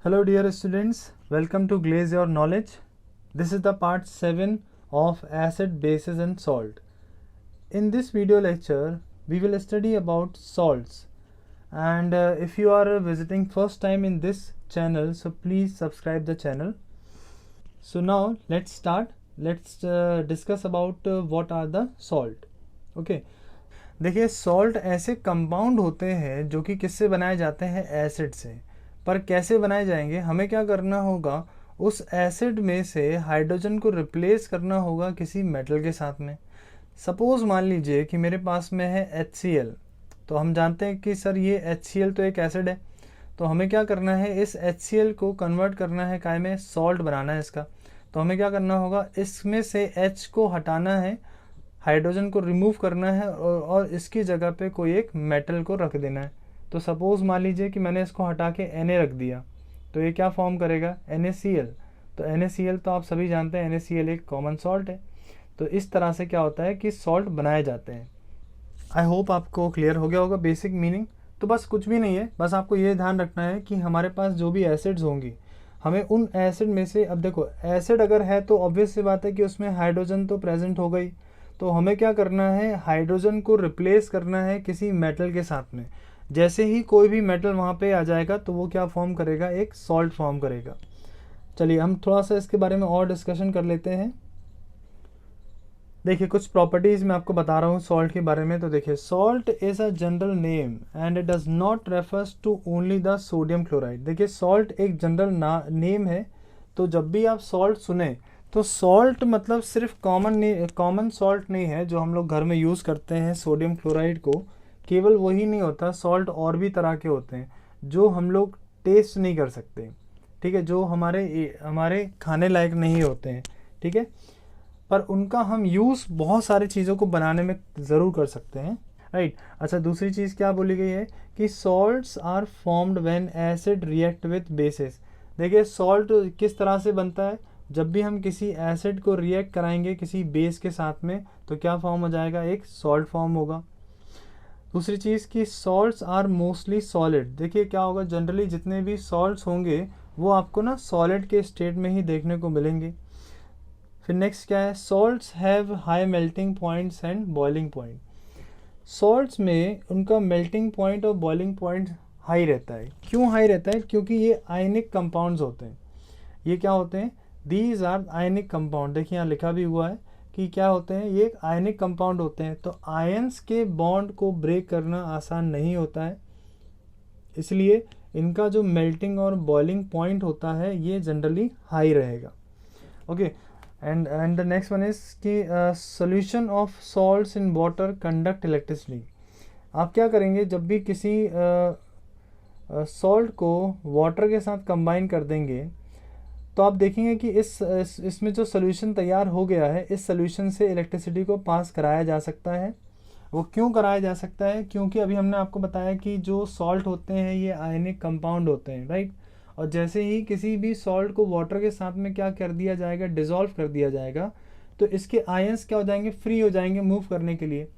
Hello dear students, welcome to Glaze Your Knowledge. This is the part 7 of acid, bases and salt. In this video lecture, we will study about salts. And if you are visiting first time in this channel, so please subscribe the channel. So now let's start. Let's discuss about what are the salt. Okay. देखिए salt ऐसे compound होते हैं जो कि किससे बनाए जाते हैं, एसिड से। पर कैसे बनाए जाएंगे, हमें क्या करना होगा, उस एसिड में से हाइड्रोजन को रिप्लेस करना होगा किसी मेटल के साथ में। सपोज मान लीजिए कि मेरे पास में है HCl, तो हम जानते हैं कि सर ये HCl तो एक एसिड है, तो हमें क्या करना है, इस HCl को कन्वर्ट करना है काय में, सॉल्ट बनाना है इसका। तो हमें क्या करना होगा, इसमें से H को हटाना है, हाइड्रोजन को रिमूव करना है और इसकी जगह पे कोई एक मेटल को रख देना है। तो सपोज़ मान लीजिए कि मैंने इसको हटा के Na रख दिया, तो ये क्या फॉर्म करेगा, NaCl। तो NaCl तो आप सभी जानते हैं, NaCl एक कॉमन सॉल्ट है। तो इस तरह से क्या होता है कि सॉल्ट बनाए जाते हैं। आई होप आपको क्लियर हो गया होगा बेसिक मीनिंग। तो बस कुछ भी नहीं है, बस आपको ये ध्यान रखना है कि हमारे पास जो भी एसिड्स होंगी, हमें उन एसिड में से, अब देखो एसिड अगर है तो ऑब्वियस सी बात है कि उसमें हाइड्रोजन तो प्रेजेंट हो गई, तो हमें क्या करना है, हाइड्रोजन को रिप्लेस करना है किसी मेटल के साथ में। जैसे ही कोई भी मेटल वहाँ पे आ जाएगा तो वो क्या फॉर्म करेगा, एक सॉल्ट फॉर्म करेगा। चलिए हम थोड़ा सा इसके बारे में और डिस्कशन कर लेते हैं। देखिए कुछ प्रॉपर्टीज़ मैं आपको बता रहा हूँ सॉल्ट के बारे में। तो देखिए salt is a general name and it does not refers to only the sodium chloride. देखिए सॉल्ट एक जनरल नेम है, तो जब भी आप सॉल्ट सुने तो सॉल्ट मतलब सिर्फ कॉमन सॉल्ट नहीं है जो हम लोग घर में यूज़ करते हैं सोडियम क्लोराइड को। केवल वही नहीं होता, सॉल्ट और भी तरह के होते हैं जो हम लोग टेस्ट नहीं कर सकते, ठीक है, जो हमारे खाने लायक नहीं होते हैं, ठीक है, पर उनका हम यूज़ बहुत सारी चीज़ों को बनाने में ज़रूर कर सकते हैं, राइट। अच्छा दूसरी चीज़ क्या बोली गई है कि salts are formed when acid react with bases. देखिए सॉल्ट किस तरह से बनता है, जब भी हम किसी एसिड को रिएक्ट कराएंगे किसी बेस के साथ में तो क्या फॉर्म हो जाएगा, एक सॉल्ट फॉर्म होगा। दूसरी चीज़ कि सॉल्ट्स आर मोस्टली सॉलिड। देखिए क्या होगा, जनरली जितने भी सॉल्ट्स होंगे वो आपको ना सॉलिड के स्टेट में ही देखने को मिलेंगे। फिर नेक्स्ट क्या है, salts have high melting points and boiling point. Salts में उनका मेल्टिंग पॉइंट और बॉइलिंग पॉइंट हाई रहता है। क्यों हाई रहता है, क्योंकि ये आयनिक कंपाउंड्स होते हैं। ये क्या होते हैं, दीज आर आयनिक कंपाउंड। देखिए यहाँ लिखा भी हुआ है कि क्या होते हैं, ये एक आयनिक कंपाउंड होते हैं। तो आयंस के बॉन्ड को ब्रेक करना आसान नहीं होता है, इसलिए इनका जो मेल्टिंग और बॉइलिंग पॉइंट होता है ये जनरली हाई रहेगा। Okay, and the next one is कि solution of salts in water conduct electricity. आप क्या करेंगे, जब भी किसी सॉल्ट को वाटर के साथ कंबाइन कर देंगे तो आप देखेंगे कि इसमें जो सोल्यूशन तैयार हो गया है, इस सोल्यूशन से इलेक्ट्रिसिटी को पास कराया जा सकता है। वो क्यों कराया जा सकता है, क्योंकि अभी हमने आपको बताया कि जो सॉल्ट होते हैं ये आयनिक कंपाउंड होते हैं, राइट। और जैसे ही किसी भी सॉल्ट को वाटर के साथ में क्या कर दिया जाएगा, डिज़ोल्व कर दिया जाएगा, तो इसके आयंस क्या हो जाएंगे, फ्री हो जाएंगे मूव करने के लिए।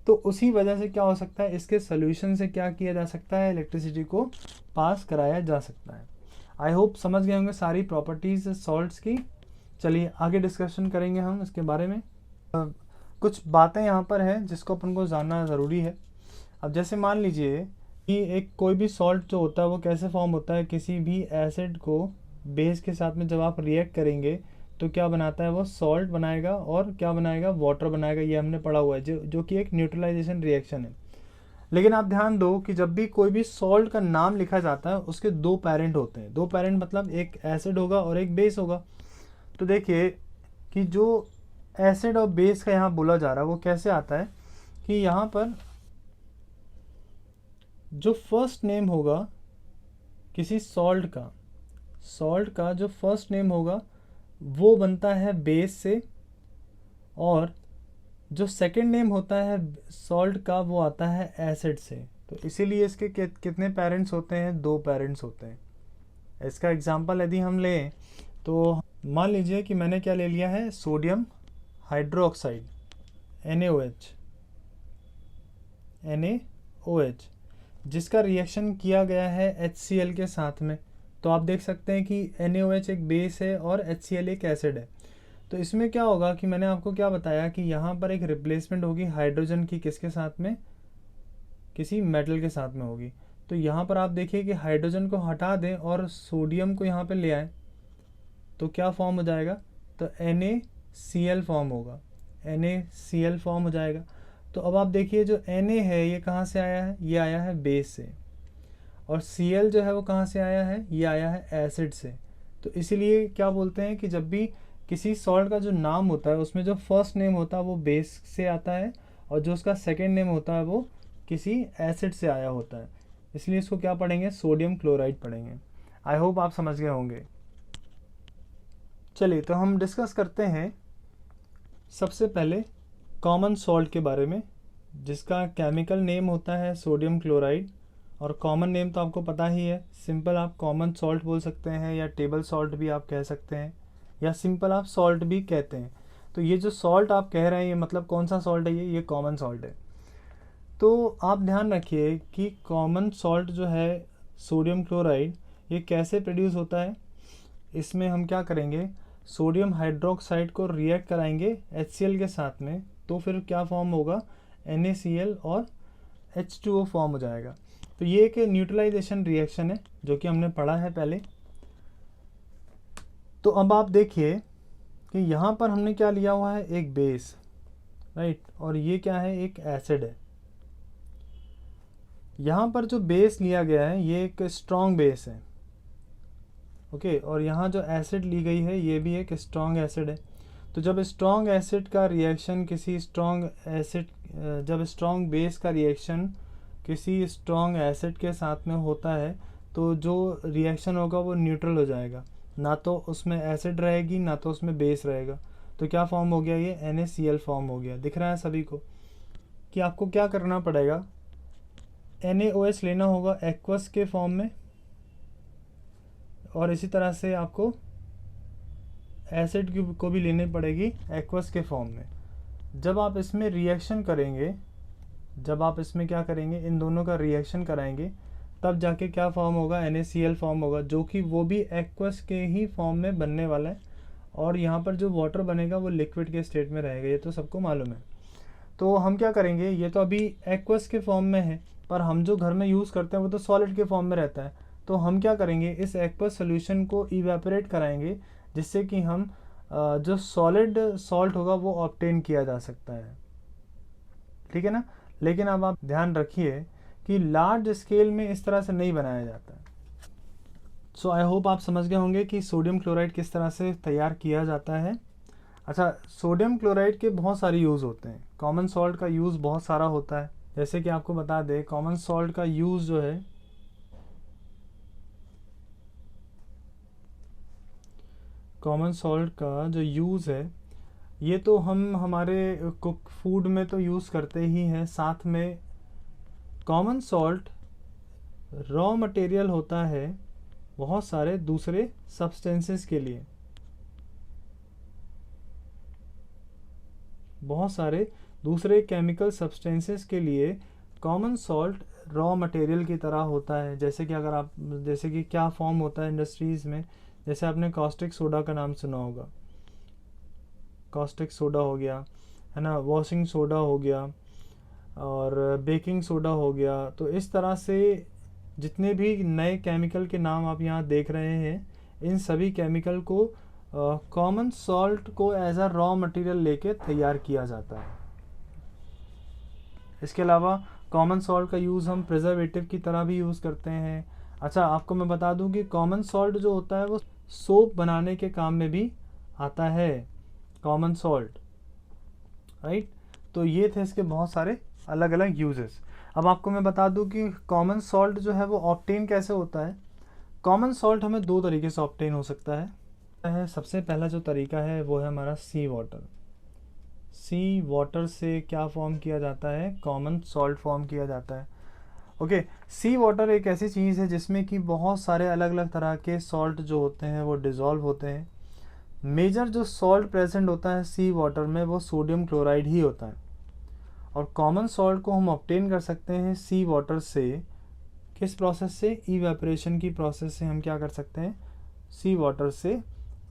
तो उसी वजह से क्या हो सकता है, इसके सोल्यूशन से क्या किया जा सकता है, इलेक्ट्रिसिटी को पास कराया जा सकता है। आई होप समझ गए होंगे सारी प्रॉपर्टीज़ सॉल्ट्स की। चलिए आगे डिस्कशन करेंगे हम इसके बारे में। कुछ बातें यहाँ पर हैं जिसको अपन को जानना ज़रूरी है। अब जैसे मान लीजिए कि एक कोई भी सॉल्ट जो होता है वो कैसे फॉर्म होता है, किसी भी एसिड को बेस के साथ में जब आप रिएक्ट करेंगे तो क्या बनाता है, वो सॉल्ट बनाएगा और क्या बनाएगा, वाटर बनाएगा। ये हमने पढ़ा हुआ है, जो कि एक न्यूट्रलाइजेशन रिएक्शन है। लेकिन आप ध्यान दो कि जब भी कोई भी सॉल्ट का नाम लिखा जाता है उसके दो पेरेंट होते हैं। दो पेरेंट मतलब एक एसिड होगा और एक बेस होगा। तो देखिए कि जो एसिड और बेस का यहाँ बोला जा रहा है वो कैसे आता है कि यहाँ पर जो फर्स्ट नेम होगा किसी सॉल्ट का जो फर्स्ट नेम होगा वो बनता है बेस से, और जो सेकंड नेम होता है सॉल्ट का वो आता है एसिड से। तो इसीलिए इसके कितने पेरेंट्स होते हैं, दो पेरेंट्स होते हैं। इसका एग्जांपल यदि हम लें तो मान लीजिए कि मैंने क्या ले लिया है, सोडियम हाइड्रोक्साइड NaOH, जिसका रिएक्शन किया गया है HCl के साथ में। तो आप देख सकते हैं कि NaOH एक बेस है और HCl एक एसिड है। तो इसमें क्या होगा कि मैंने आपको क्या बताया कि यहाँ पर एक रिप्लेसमेंट होगी हाइड्रोजन की, किसके साथ में, किसी मेटल के साथ में होगी। तो यहाँ पर आप देखिए कि हाइड्रोजन को हटा दें और सोडियम को यहाँ पे ले आए तो क्या फॉर्म हो जाएगा, तो NaCl फॉर्म होगा, NaCl फॉर्म हो जाएगा। तो अब आप देखिए जो Na है ये कहाँ से आया है, ये आया है बेस से, और Cl जो है वो कहाँ से आया है, ये आया है एसिड से। तो इसीलिए क्या बोलते हैं कि जब भी किसी सॉल्ट का जो नाम होता है उसमें जो फर्स्ट नेम होता है वो बेस से आता है, और जो उसका सेकेंड नेम होता है वो किसी एसिड से आया होता है। इसलिए इसको क्या पढ़ेंगे, सोडियम क्लोराइड पढ़ेंगे। आई होप आप समझ गए होंगे। चलिए तो हम डिस्कस करते हैं सबसे पहले कॉमन सॉल्ट के बारे में, जिसका केमिकल नेम होता है सोडियम क्लोराइड, और कॉमन नेम तो आपको पता ही है, सिंपल आप कॉमन सॉल्ट बोल सकते हैं या टेबल सॉल्ट भी आप कह सकते हैं, या सिंपल आप सॉल्ट भी कहते हैं। तो ये जो सॉल्ट आप कह रहे हैं ये मतलब कौन सा सॉल्ट है, ये कॉमन सॉल्ट है। तो आप ध्यान रखिए कि कॉमन सॉल्ट जो है सोडियम क्लोराइड, ये कैसे प्रोड्यूस होता है। इसमें हम क्या करेंगे, सोडियम हाइड्रोक्साइड को रिएक्ट कराएंगे HCl के साथ में, तो फिर क्या फॉर्म होगा, NaCl और H2O फॉर्म हो जाएगा। तो ये एक न्यूट्रलाइजेशन रिएक्शन है जो कि हमने पढ़ा है पहले। तो अब आप देखिए कि यहाँ पर हमने क्या लिया हुआ है, एक बेस, राइट, और ये क्या है, एक एसिड है। यहाँ पर जो बेस लिया गया है ये एक स्ट्रॉन्ग बेस है, ओके, और यहाँ जो एसिड ली गई है ये भी एक स्ट्रॉन्ग एसिड है। तो जब स्ट्रॉन्ग एसिड का रिएक्शन किसी स्ट्रॉन्ग एसिड, जब स्ट्रॉन्ग बेस का रिएक्शन किसी स्ट्रॉन्ग एसिड के साथ में होता है तो जो रिएक्शन होगा वो न्यूट्रल हो जाएगा, ना तो उसमें एसिड रहेगी ना तो उसमें बेस रहेगा। तो क्या फॉर्म हो गया, ये NaCl फॉर्म हो गया। दिख रहा है सभी को कि आपको क्या करना पड़ेगा, NaOH लेना होगा एक्वस के फॉर्म में, और इसी तरह से आपको एसिड को भी लेनी पड़ेगी एक्वस के फॉर्म में। जब आप इसमें रिएक्शन करेंगे, जब आप इसमें क्या करेंगे, इन दोनों का रिएक्शन कराएंगे, तब जाके क्या फॉर्म होगा, NaCl फॉर्म होगा, जो कि वो भी एक्वस के ही फॉर्म में बनने वाला है। और यहाँ पर जो वाटर बनेगा वो लिक्विड के स्टेट में रहेगा, ये तो सबको मालूम है। तो हम क्या करेंगे, ये तो अभी एक्वस के फॉर्म में है, पर हम जो घर में यूज़ करते हैं वो तो सॉलिड के फॉर्म में रहता है। तो हम क्या करेंगे, इस एक्वस सोल्यूशन को इवेपोरेट कराएंगे, जिससे कि हम जो सॉलिड सॉल्ट होगा वो ऑब्टेन किया जा सकता है, ठीक है ना। लेकिन अब आप ध्यान रखिए कि लार्ज स्केल में इस तरह से नहीं बनाया जाता है। सो आई होप आप समझ गए होंगे कि सोडियम क्लोराइड किस तरह से तैयार किया जाता है। अच्छा, सोडियम क्लोराइड के बहुत सारे यूज़ होते हैं, कॉमन सॉल्ट का यूज़ बहुत सारा होता है। जैसे कि आपको बता दें, कॉमन सॉल्ट का यूज़ जो है, कॉमन सॉल्ट का जो यूज़ है ये तो हम हमारे कुक फूड में तो यूज़ करते ही हैं, साथ में कॉमन सॉल्ट रॉ मटेरियल होता है बहुत सारे दूसरे सब्सटेंसेस के लिए, बहुत सारे दूसरे केमिकल सब्सटेंसेस के लिए कॉमन सॉल्ट रॉ मटेरियल की तरह होता है। जैसे कि अगर आप, जैसे कि क्या फॉर्म होता है इंडस्ट्रीज़ में, जैसे आपने कॉस्टिक सोडा का नाम सुना होगा, कॉस्टिक सोडा हो गया, है ना, वॉशिंग सोडा हो गया, और बेकिंग सोडा हो गया। तो इस तरह से जितने भी नए केमिकल के नाम आप यहाँ देख रहे हैं, इन सभी केमिकल को कॉमन सॉल्ट को एज अ रॉ मटेरियल लेके तैयार किया जाता है। इसके अलावा कॉमन सॉल्ट का यूज़ हम प्रिजर्वेटिव की तरह भी यूज़ करते हैं। अच्छा, आपको मैं बता दूं कि कॉमन सॉल्ट जो होता है वो सोप बनाने के काम में भी आता है, कॉमन सॉल्ट, राइट। तो ये थे इसके बहुत सारे अलग अलग यूजेस। अब आपको मैं बता दूं कि कॉमन सॉल्ट जो है वो ऑब्टेन कैसे होता है। कॉमन सॉल्ट हमें दो तरीके से ऑब्टेन हो सकता है। सबसे पहला जो तरीका है वो है हमारा सी वाटर। सी वाटर से क्या फॉर्म किया जाता है, कॉमन सॉल्ट फॉर्म किया जाता है, ओके। सी वाटर एक ऐसी चीज़ है जिसमें कि बहुत सारे अलग अलग तरह के सॉल्ट जो होते हैं वो डिज़ोल्व होते हैं। मेजर जो सॉल्ट प्रेजेंट होता है सी वाटर में वो सोडियम क्लोराइड ही होता है, और कॉमन सॉल्ट को हम ऑब्टेन कर सकते हैं सी वाटर से किस प्रोसेस से? इवेपोरेशन की प्रोसेस से हम क्या कर सकते हैं, सी वाटर से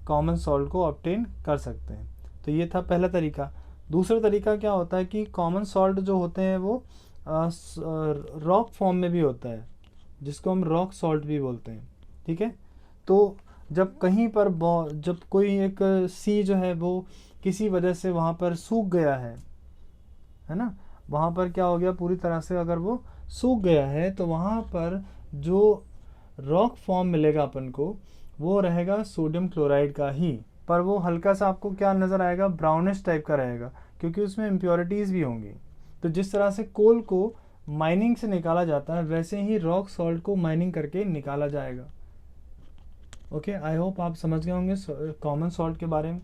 कॉमन सॉल्ट को ऑब्टेन कर सकते हैं। तो ये था पहला तरीका। दूसरा तरीका क्या होता है कि कॉमन सॉल्ट जो होते हैं वो रॉक फॉर्म में भी होता है, जिसको हम रॉक सॉल्ट भी बोलते हैं, ठीक है। तो जब कहीं पर जब कोई एक सी जो है वो किसी वजह से वहाँ पर सूख गया है ना, वहाँ पर क्या हो गया, पूरी तरह से अगर वो सूख गया है तो वहाँ पर जो रॉक फॉर्म मिलेगा अपन को वो रहेगा सोडियम क्लोराइड का ही, पर वो हल्का सा आपको क्या नज़र आएगा, ब्राउनिश टाइप का रहेगा, क्योंकि उसमें इम्प्योरिटीज़ भी होंगी। तो जिस तरह से कोल को माइनिंग से निकाला जाता है वैसे ही रॉक सॉल्ट को माइनिंग करके निकाला जाएगा। ओके, आई होप आप समझ गए होंगे कॉमन सॉल्ट के बारे में।